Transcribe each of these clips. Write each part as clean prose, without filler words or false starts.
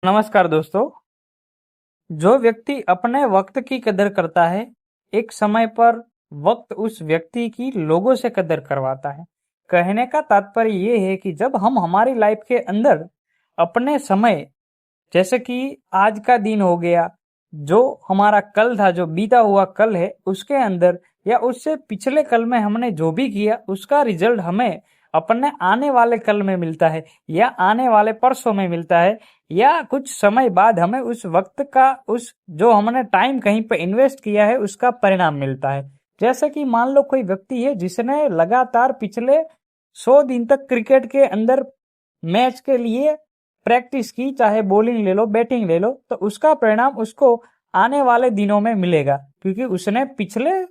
नमस्कार दोस्तों। जो व्यक्ति अपने वक्त की कदर करता है, एक समय पर वक्त उस व्यक्ति की लोगों से कदर करवाता है। कहने का तात्पर्य ये है कि जब हम हमारी लाइफ के अंदर अपने समय, जैसे कि आज का दिन हो गया, जो हमारा कल था, जो बीता हुआ कल है, उसके अंदर या उससे पिछले कल में हमने जो भी किया उसका रिजल्ट हमें अपने आने वाले कल में मिलता है या आने वाले परसों में मिलता है, या कुछ समय बाद हमें उस वक्त का, उस जो हमने टाइम कहीं पर इन्वेस्ट किया है, उसका परिणाम मिलता है। जैसे कि मान लो कोई व्यक्ति है जिसने लगातार पिछले 100 दिन तक क्रिकेट के अंदर मैच के लिए प्रैक्टिस की, चाहे बॉलिंग ले लो बैटिंग ले लो, तो उसका परिणाम उसको आने वाले दिनों में मिलेगा, क्योंकि उसने पिछले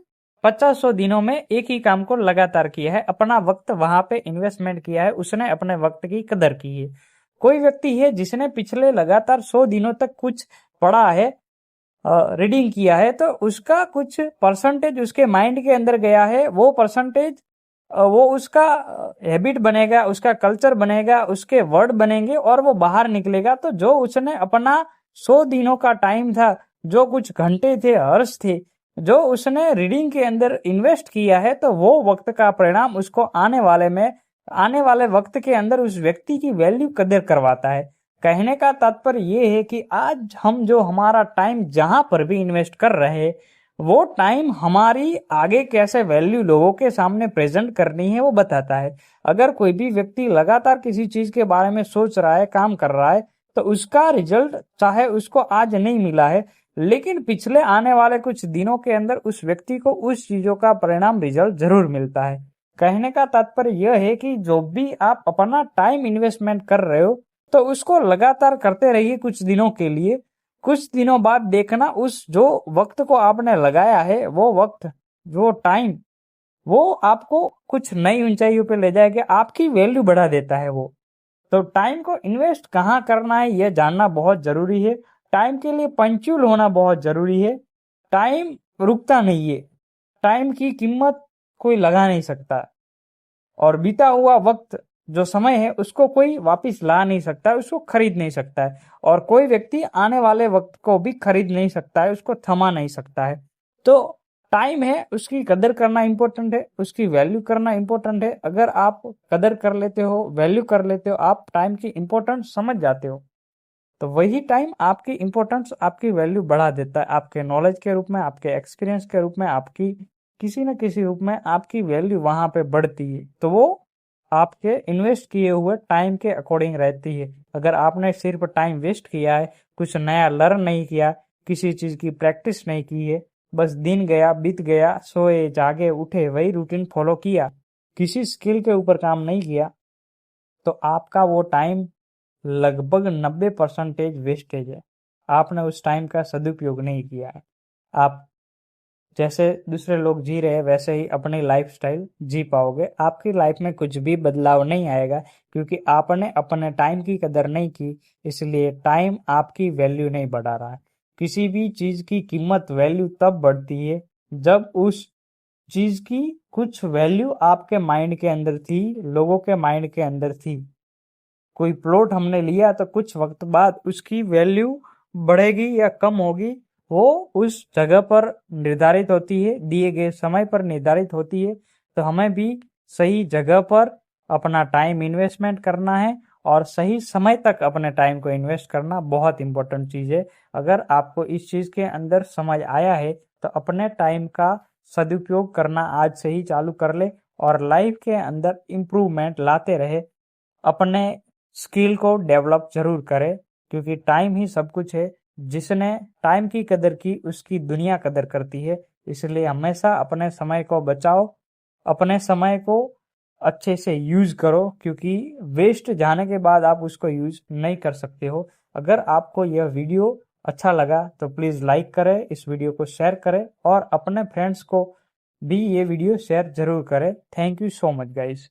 50-100 दिनों में एक ही काम को लगातार किया है, अपना वक्त वहां पे इन्वेस्टमेंट किया है, उसने अपने वक्त की कदर की है। कोई व्यक्ति है जिसने पिछले लगातार 100 दिनों तक कुछ पढ़ा है, रीडिंग किया है, तो उसका कुछ परसेंटेज उसके माइंड के अंदर गया है, वो परसेंटेज वो उसका हैबिट बनेगा, उसका कल्चर बनेगा, उसके वर्ड बनेंगे और वो बाहर निकलेगा। तो जो उसने अपना 100 दिनों का टाइम था, जो कुछ घंटे थे, हर्ष थे, जो उसने रीडिंग के अंदर इन्वेस्ट किया है, तो वो वक्त का परिणाम उसको आने वाले वक्त के अंदर उस व्यक्ति की वैल्यू कदर करवाता है। कहने का तात्पर्य ये है कि आज हम जो हमारा टाइम जहां पर भी इन्वेस्ट कर रहे हैं, वो टाइम हमारी आगे कैसे वैल्यू लोगों के सामने प्रेजेंट करनी है वो बताता है। अगर कोई भी व्यक्ति लगातार किसी चीज के बारे में सोच रहा है, काम कर रहा है, तो उसका रिजल्ट चाहे उसको आज नहीं मिला है, लेकिन पिछले आने वाले कुछ दिनों के अंदर उस व्यक्ति को उस चीजों का परिणाम रिजल्ट जरूर मिलता है। कहने का तात्पर्य यह है कि जो भी आप अपना टाइम इन्वेस्टमेंट कर रहे हो, तो उसको लगातार करते रहिए कुछ दिनों के लिए। कुछ दिनों बाद देखना, उस जो वक्त को आपने लगाया है, वो वक्त, जो टाइम, वो आपको कुछ नई ऊंचाइयों पे ले जाएगा, आपकी वैल्यू बढ़ा देता है वो। तो टाइम को इन्वेस्ट कहाँ करना है यह जानना बहुत जरूरी है। टाइम के लिए पंक्चुअल होना बहुत जरूरी है। टाइम रुकता नहीं है, टाइम की कीमत कोई लगा नहीं सकता, और बीता हुआ वक्त, जो समय है, उसको कोई वापस ला नहीं सकता है, उसको खरीद नहीं सकता है, और कोई व्यक्ति आने वाले वक्त को भी खरीद नहीं सकता है, उसको थमा नहीं सकता है। तो टाइम है, उसकी कदर करना इंपॉर्टेंट है, उसकी वैल्यू करना इंपॉर्टेंट है। अगर आप कदर कर लेते हो, वैल्यू कर लेते हो, आप टाइम की इंपॉर्टेंस समझ जाते हो, तो वही टाइम आपकी इंपॉर्टेंस, आपकी वैल्यू बढ़ा देता है। आपके नॉलेज के रूप में, आपके एक्सपीरियंस के रूप में, आपकी किसी न किसी रूप में आपकी वैल्यू वहां पे बढ़ती है। तो वो आपके इन्वेस्ट किए हुए टाइम के अकॉर्डिंग रहती है। अगर आपने सिर्फ टाइम वेस्ट किया है, कुछ नया लर्न नहीं किया, किसी चीज की प्रैक्टिस नहीं की है, बस दिन गया बीत गया, सोए जागे उठे वही रूटीन फॉलो किया, किसी स्किल के ऊपर काम नहीं किया, तो आपका वो टाइम लगभग 90% वेस्टेज है। आपने उस टाइम का सदुपयोग नहीं किया है। आप जैसे दूसरे लोग जी रहे हैं वैसे ही अपनी लाइफस्टाइल जी पाओगे, आपकी लाइफ में कुछ भी बदलाव नहीं आएगा, क्योंकि आपने अपने टाइम की कदर नहीं की। इसलिए टाइम आपकी वैल्यू नहीं बढ़ा रहा है। किसी भी चीज की कीमत, वैल्यू तब बढ़ती है जब उस चीज की कुछ वैल्यू आपके माइंड के अंदर थी, लोगों के माइंड के अंदर थी। कोई प्लॉट हमने लिया तो कुछ वक्त बाद उसकी वैल्यू बढ़ेगी या कम होगी, वो उस जगह पर निर्धारित होती है, दिए गए समय पर निर्धारित होती है। तो हमें भी सही जगह पर अपना टाइम इन्वेस्टमेंट करना है, और सही समय तक अपने टाइम को इन्वेस्ट करना बहुत इंपॉर्टेंट चीज है। अगर आपको इस चीज के अंदर समझ आया है, तो अपने टाइम का सदुपयोग करना आज से ही चालू कर ले, और लाइफ के अंदर इम्प्रूवमेंट लाते रहे। अपने स्किल को डेवलप जरूर करे, क्योंकि टाइम ही सब कुछ है। जिसने टाइम की कदर की, उसकी दुनिया कदर करती है। इसलिए हमेशा अपने समय को बचाओ, अपने समय को अच्छे से यूज करो, क्योंकि वेस्ट जाने के बाद आप उसको यूज नहीं कर सकते हो। अगर आपको यह वीडियो अच्छा लगा तो प्लीज लाइक करें, इस वीडियो को शेयर करें, और अपने फ्रेंड्स को भी ये वीडियो शेयर जरूर करें। Thank you so much guys.